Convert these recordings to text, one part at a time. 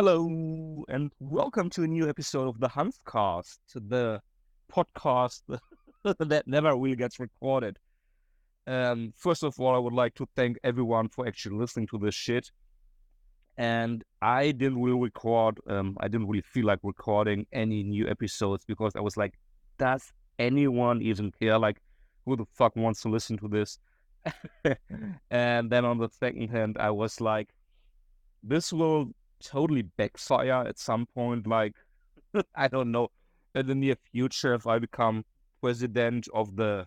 Hello, and welcome to a new episode of the Hanfcast, the podcast that never really gets recorded. First of all, I would like to thank everyone for actually listening to this shit. And I didn't really I didn't really feel like recording any new episodes because I was like, does anyone even care? Like, who the fuck wants to listen to this? And then on the second hand, I was like, this will totally backfire at some point. Like, I don't know, in the near future, if I become president of the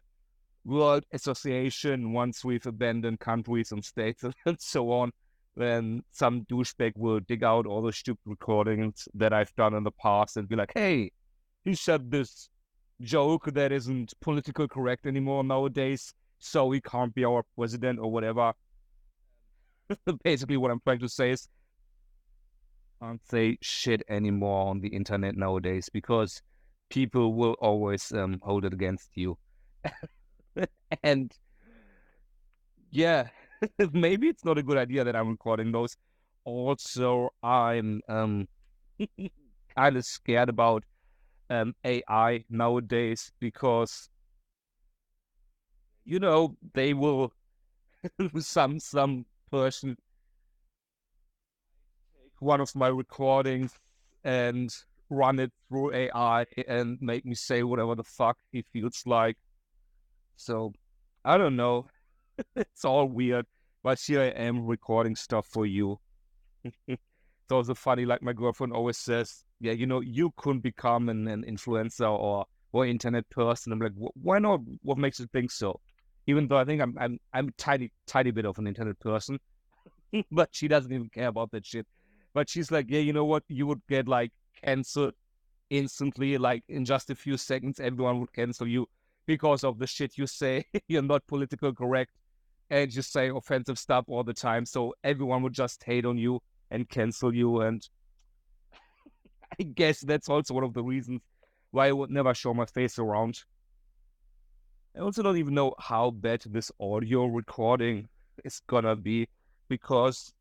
World Association once we've abandoned countries and states and so on, then some douchebag will dig out all the stupid recordings that I've done in the past and be like, hey, he said this joke that isn't political correct anymore nowadays, so he can't be our president or whatever. Basically, what I'm trying to say is can't say shit anymore on the internet nowadays because people will always hold it against you. And yeah, maybe it's not a good idea that I'm recording those. Also, I'm kind of scared about AI nowadays because they will some person take one of my recordings and run it through AI and make me say whatever the fuck he feels like. So I don't know. It's all weird. But here I am recording stuff for you. It's also funny, like my girlfriend always says, yeah, you couldn't become an influencer or internet person. I'm like, why not? What makes you think so? Even though I think I'm a tiny bit of an internet person, but she doesn't even care about that shit. But she's like, yeah, you know what? You would get like canceled instantly, like in just a few seconds, everyone would cancel you because of the shit you say. You're not political correct and you say offensive stuff all the time. So everyone would just hate on you and cancel you. And I guess that's also one of the reasons why I would never show my face around. I also don't even know how bad this audio recording is gonna be because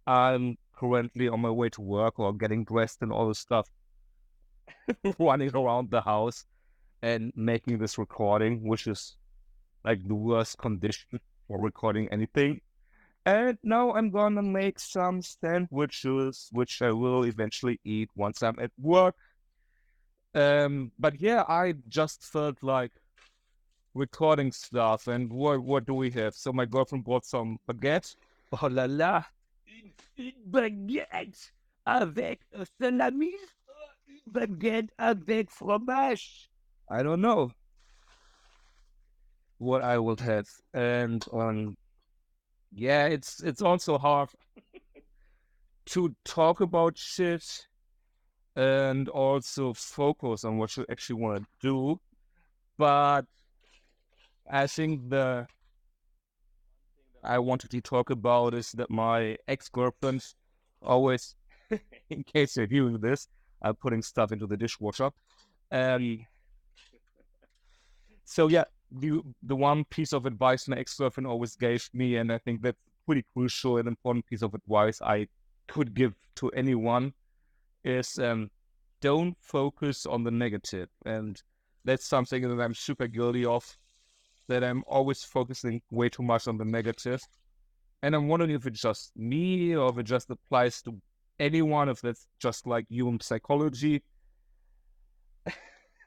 I'm currently on my way to work or getting dressed and all this stuff, running around the house and making this recording, which is like the worst condition for recording anything. And now I'm gonna make some sandwiches, which I will eventually eat once I'm at work. But yeah, I just felt like recording stuff. And what do we have? So my girlfriend bought some baguette. Oh la la, une baguette avec salami, une baguette avec fromage. I don't know what I will have. And yeah, it's also hard to talk about shit and also focus on what you actually want to do. But I think the I wanted to talk about is that my ex-girlfriend always, in case you're hearing this, I'm putting stuff into the dishwasher. Um, so yeah, the one piece of advice my ex-girlfriend always gave me, and I think that's pretty crucial and important piece of advice I could give to anyone, is don't focus on the negative. And that's something that I'm super guilty of, that I'm always focusing way too much on the negative. And I'm wondering if it's just me or if it just applies to anyone, if that's just like human psychology.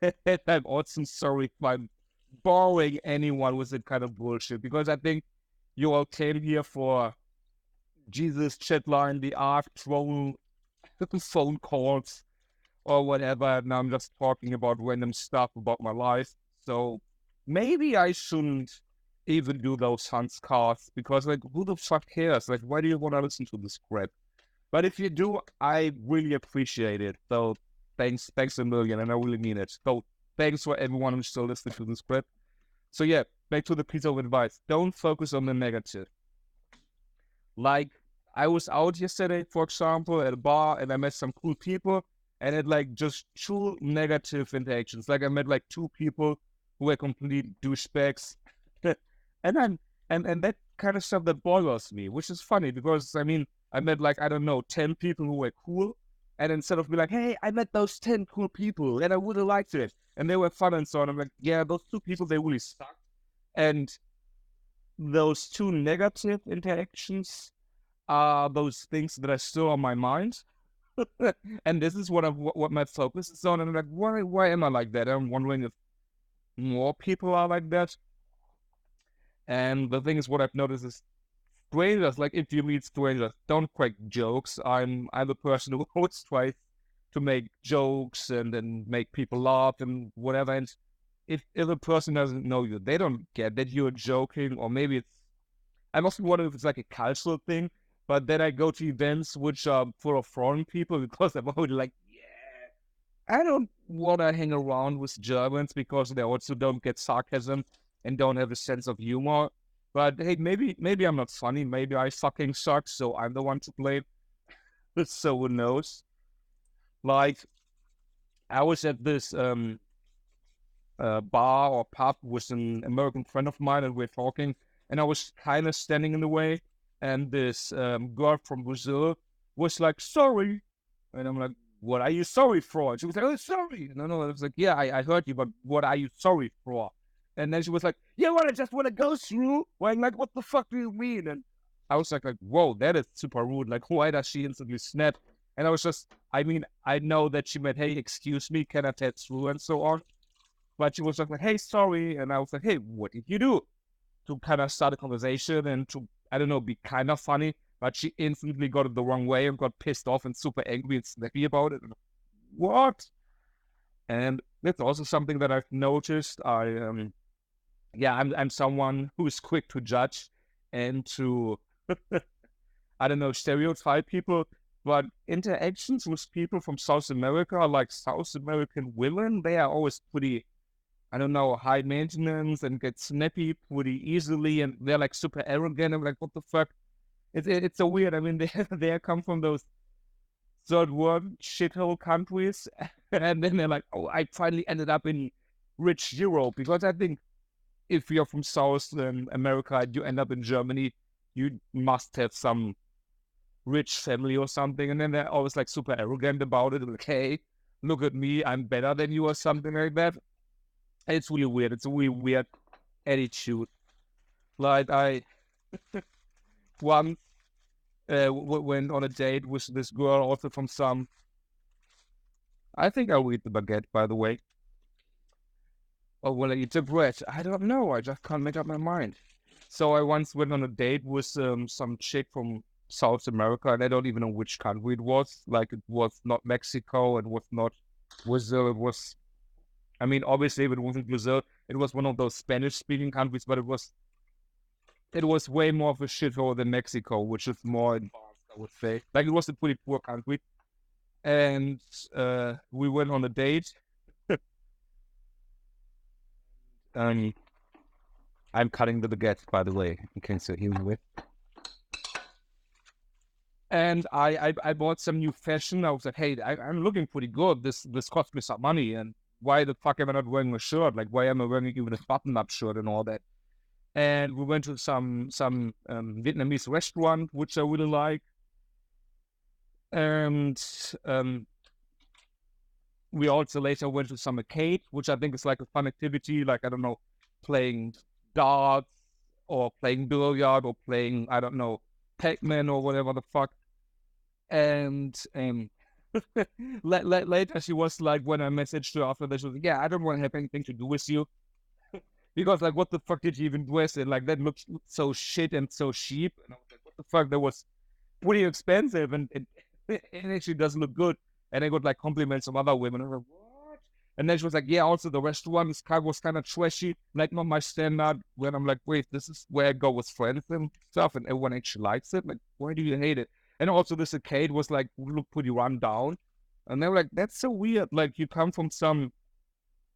And I'm also sorry if I'm boring anyone with that kind of bullshit, because I think you all came here for Jesus chat line, the arc troll phone calls or whatever. Now I'm just talking about random stuff about my life. So maybe I shouldn't even do those Hans cards, because like, who the fuck cares? Like, why do you want to listen to this crap? But if you do, I really appreciate it. So thanks a million, and I really mean it. So thanks for everyone who's still listening to this crap. So yeah, back to the piece of advice. Don't focus on the negative. Like, I was out yesterday, for example, at a bar, and I met some cool people, and had like just two negative interactions. Like, I met like two people who were complete douchebags, and I'm and that kind of stuff that bothers me, which is funny because I mean, I met like, I don't know, 10 people who were cool. And instead of be like, hey, I met those 10 cool people and I would have liked it. And they were fun and so on. I'm like, yeah, those 2 people, they really sucked. And those 2 negative interactions are those things that are still on my mind. And this is what my focus is on. And I'm like, why am I like that? I'm wondering if more people are like that. And the thing is, what I've noticed is strangers, like if you meet strangers, don't crack jokes. I'm a person who always tries to make jokes and make people laugh and whatever. And if a person doesn't know you, they don't get that you're joking, or maybe it's, I'm also wondering if it's like a cultural thing. But then I go to events which are full of foreign people because I'm already like, I don't want to hang around with Germans because they also don't get sarcasm and don't have a sense of humor. But hey, maybe I'm not funny. Maybe I fucking suck, so I'm the one to blame. So who knows? Like, I was at this bar or pub with an American friend of mine, and we're talking, and I was kind of standing in the way, and this girl from Brazil was like, sorry. And I'm like, what are you sorry for? And she was like, oh, sorry. No, I was like, yeah, I heard you, but what are you sorry for? And then she was like, yeah, well, I just want to go through. Well, I'm like, what the fuck do you mean? And I was like, whoa, that is super rude. Like, why does she instantly snap? And I was just, I mean, I know that she meant, hey, excuse me, can I touch through and so on. But she was like, hey, sorry. And I was like, hey, what did you do? To kind of start a conversation and to, I don't know, be kind of funny. But she instantly got it the wrong way and got pissed off and super angry and snappy about it. And, what? And that's also something that I've noticed. I'm someone who is quick to judge and to, I don't know, stereotype people. But interactions with people from South America, like South American women, they are always pretty, I don't know, high maintenance and get snappy pretty easily. And they're like super arrogant. I'm like, what the fuck? It's so weird. I mean, they come from those third world shithole countries. And then they're like, oh, I finally ended up in rich Europe. Because I think if you're from South America and you end up in Germany, you must have some rich family or something. And then they're always like super arrogant about it. Like, hey, look at me, I'm better than you or something like that. It's really weird. It's a really weird attitude. Like I once went on a date with this girl also from some, I think I'll eat the baguette, by the way. Or will I eat the bread? I don't know. I just can't make up my mind. So I once went on a date with some chick from South America, and I don't even know which country it was. Like, it was not Mexico, it was not Brazil, it was, I mean, obviously if it wasn't Brazil, it was one of those Spanish-speaking countries, but it was way more of a shithole than Mexico, which is more advanced, I would say. Like, it was a pretty poor country. And we went on a date. I'm cutting the baguette, by the way, in case you're hearing with. And I bought some new fashion. I was like, hey, I'm looking pretty good. This cost me some money. And why the fuck am I not wearing a shirt? Like, why am I wearing even a button-up shirt and all that? And we went to some Vietnamese restaurant, which I really like. And we also later went to some arcade, which I think is like a fun activity. Like, I don't know, playing darts or playing billiard or playing, I don't know, Pac-Man or whatever the fuck. And later she was like, when I messaged her after that, she was like, yeah, I don't want to have anything to do with you. Because like, what the fuck did you even dress in? Like, that looked so shit and so cheap. And I was like, what the fuck? That was pretty expensive and it actually doesn't look good. And I got like compliments from other women. I was like, what? And then she was like, yeah, also the restaurant was kind of trashy, like not my standard. When I'm like, wait, this is where I go with friends and stuff, and everyone actually likes it. Like, why do you hate it? And also this arcade was like, look pretty run down. And they were like, that's so weird. Like, you come from some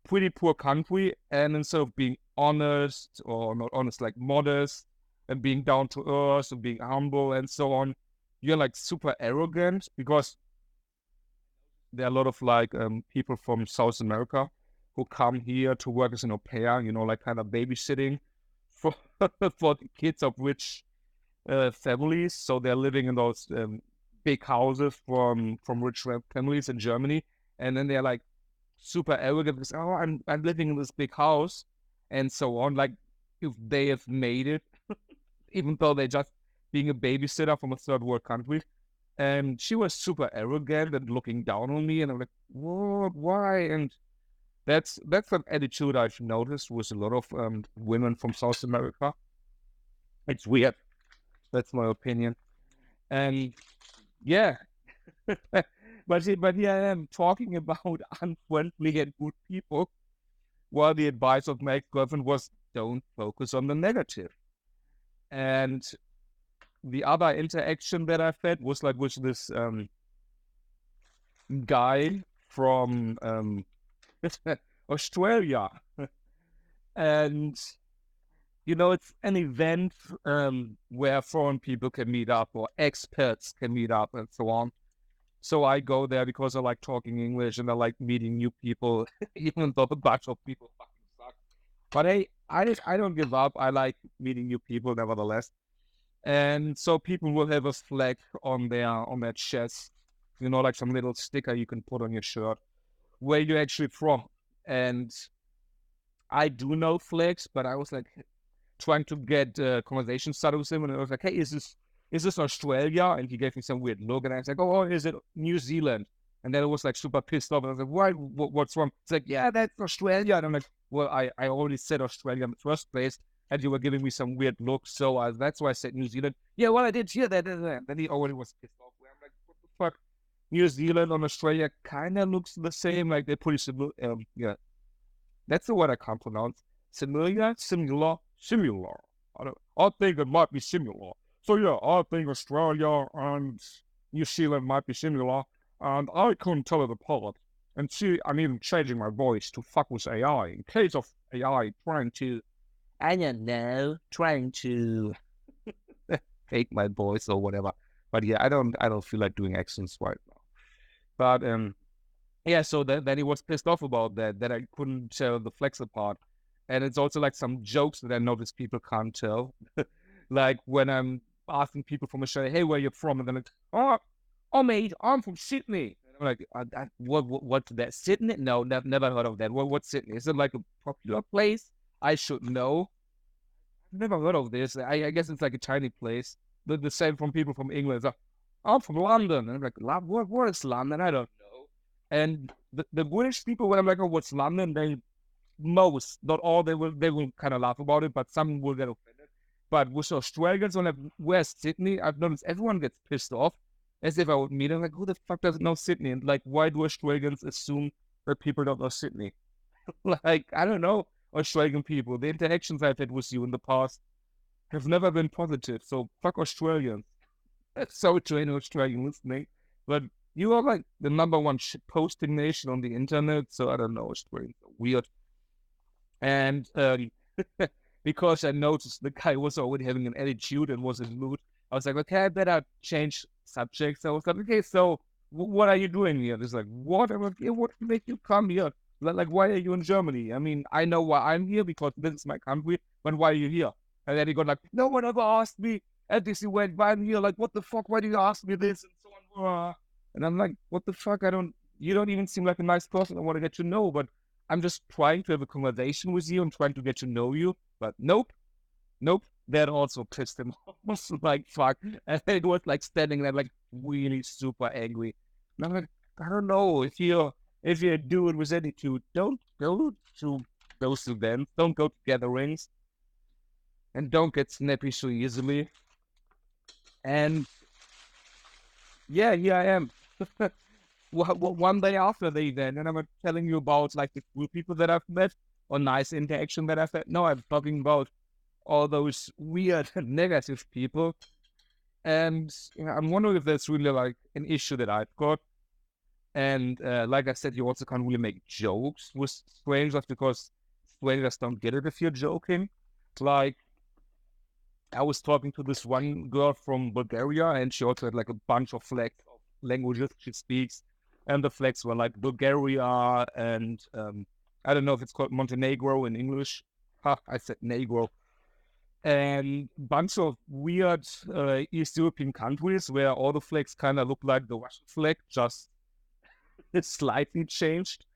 pretty poor country, and instead of being honest, or not honest, like modest, and being down to earth and being humble and so on, you're like super arrogant. Because there are a lot of like people from South America who come here to work as an au pair, you know, like kind of babysitting for for the kids of rich families. So they're living in those big houses from rich families in Germany, and then they're like super arrogant because, oh, I'm living in this big house and so on. Like if they have made it, even though they're just being a babysitter from a third world country. And she was super arrogant and looking down on me, and I'm like, what? Why? And that's an attitude I've noticed with a lot of women from South America. It's weird. That's my opinion. And yeah, but here I am talking about unfriendly and good people, while the advice of my ex-girlfriend was don't focus on the negative. And the other interaction that I've had was like with this guy from Australia. And it's an event where foreign people can meet up or expats can meet up and so on. So I go there because I like talking English and I like meeting new people, even though a bunch of people fucking suck. But hey, I don't give up. I like meeting new people nevertheless. And so people will have a flag on their chest, like some little sticker you can put on your shirt, where you're actually from. And I do know flags, but I was like trying to get conversation started with him, and I was like, hey, is this Australia? And he gave me some weird look, and I was like, oh, is it New Zealand? And then I was like super pissed off, and I was like, why? What's wrong? It's like, yeah, that's Australia. And I'm like, well, I already said Australia in the first place, and you were giving me some weird look, so that's why I said New Zealand. Yeah, well, I did hear that. Then he already was pissed off. I'm like, what the fuck? New Zealand and Australia kind of looks the same, like they're pretty similar. Yeah, that's the word I can't pronounce. Similar. I think it might be similar. So yeah, I think Australia and New Zealand might be similar, and I couldn't tell it apart. And see, I'm even changing my voice to fuck with AI in case of AI trying to, I don't know, trying to fake my voice or whatever. But yeah, I don't feel like doing accents right now. But yeah, so then he was pissed off about that I couldn't tell the flex apart. And it's also like some jokes that I noticed people can't tell. Like when I'm asking people from Australia, hey, where you from? And then like, oh, mate, I'm from Sydney. And I'm like, what's that? Sydney? No, never heard of that. What's Sydney? Is it like a popular place? I should know. I've never heard of this. I guess it's like a tiny place. The same from people from England. Like, I'm from London. And I'm like, what is London? I don't know. And the British people, when I'm like, oh, what's London? Most, not all, they will kind of laugh about it, but some will get offended. But with Australians, when where's Sydney, I've noticed everyone gets pissed off as if I would meet them. Like, who the fuck doesn't know Sydney? And like, why do Australians assume that people don't know Sydney? Like, I don't know, Australian people. The interactions I've had with you in the past have never been positive. So fuck Australians. Sorry to any Australian listening, but you are like the number one posting nation on the internet. So I don't know, Australians are weird. And because I noticed the guy was already having an attitude and was in mood, I was like, okay, I better change subjects. I was like, okay, so what are you doing here? It's like, what? I'm like, yeah, what made you come here? Like, why are you in Germany? I mean, I know why I'm here because this is my country, but why are you here? And then he got like, no one ever asked me at this event why I'm here. Like, what the fuck? Why do you ask me this? And so on. And I'm like, what the fuck? You don't even seem like a nice person. I want to get to know, but I'm just trying to have a conversation with you and trying to get to know you. But nope. That also pissed him off. Like, fuck. And it was like standing there like really super angry. And I'm like, I don't know, if you're doing with attitude, don't go to those events, don't go to gatherings, and don't get snappy so easily. And yeah, here I am. One day after the event, and I'm telling you about like the cool people that I've met or nice interaction that I've had. No, I'm talking about all those weird negative people. And I'm wondering if that's really like an issue that I've got. And like I said, you also can't really make jokes with strangers because strangers don't get it if you're joking. Like, I was talking to this one girl from Bulgaria, and she also had like a bunch of flags of languages she speaks. And the flags were like Bulgaria and I don't know if it's called Montenegro in English. Ha, I said Negro. and bunch of weird East European countries where all the flags kind of look like the Russian flag, just it's slightly changed.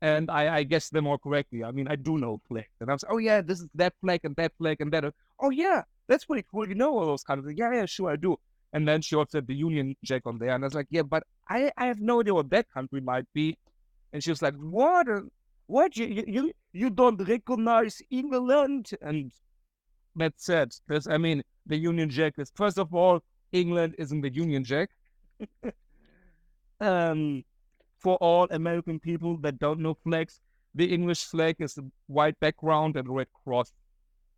And I guess them all correctly. I mean, I do know flags. And I was, oh yeah, this is that flag and that flag and that. Oh yeah, that's pretty cool. You know all those kind of things. Yeah, yeah, sure, I do. And then she also had the Union Jack on there. And I was like, yeah, but I have no idea what that country might be. And she was like, what? What? You don't recognize England? And that's sad. Because, I mean, the Union Jack is, first of all, England isn't the Union Jack. um, for all American people that don't know flags, the English flag is a white background and a red cross.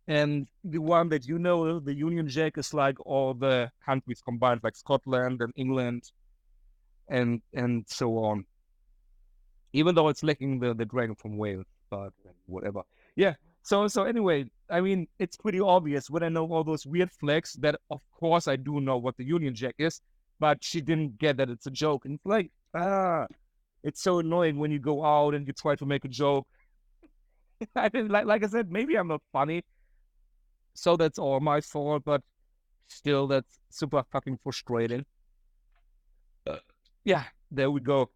And the one that you know, the Union Jack, is like all the countries combined, like Scotland and England and so on. Even though it's lacking the dragon from Wales, but whatever. Yeah. So anyway, I mean, it's pretty obvious when I know all those weird flags that of course I do know what the Union Jack is, but she didn't get that it's a joke. And it's like, it's so annoying when you go out and you try to make a joke. I mean, like I said, maybe I'm not funny, so that's all my fault, but still, that's super fucking frustrating. Yeah, there we go.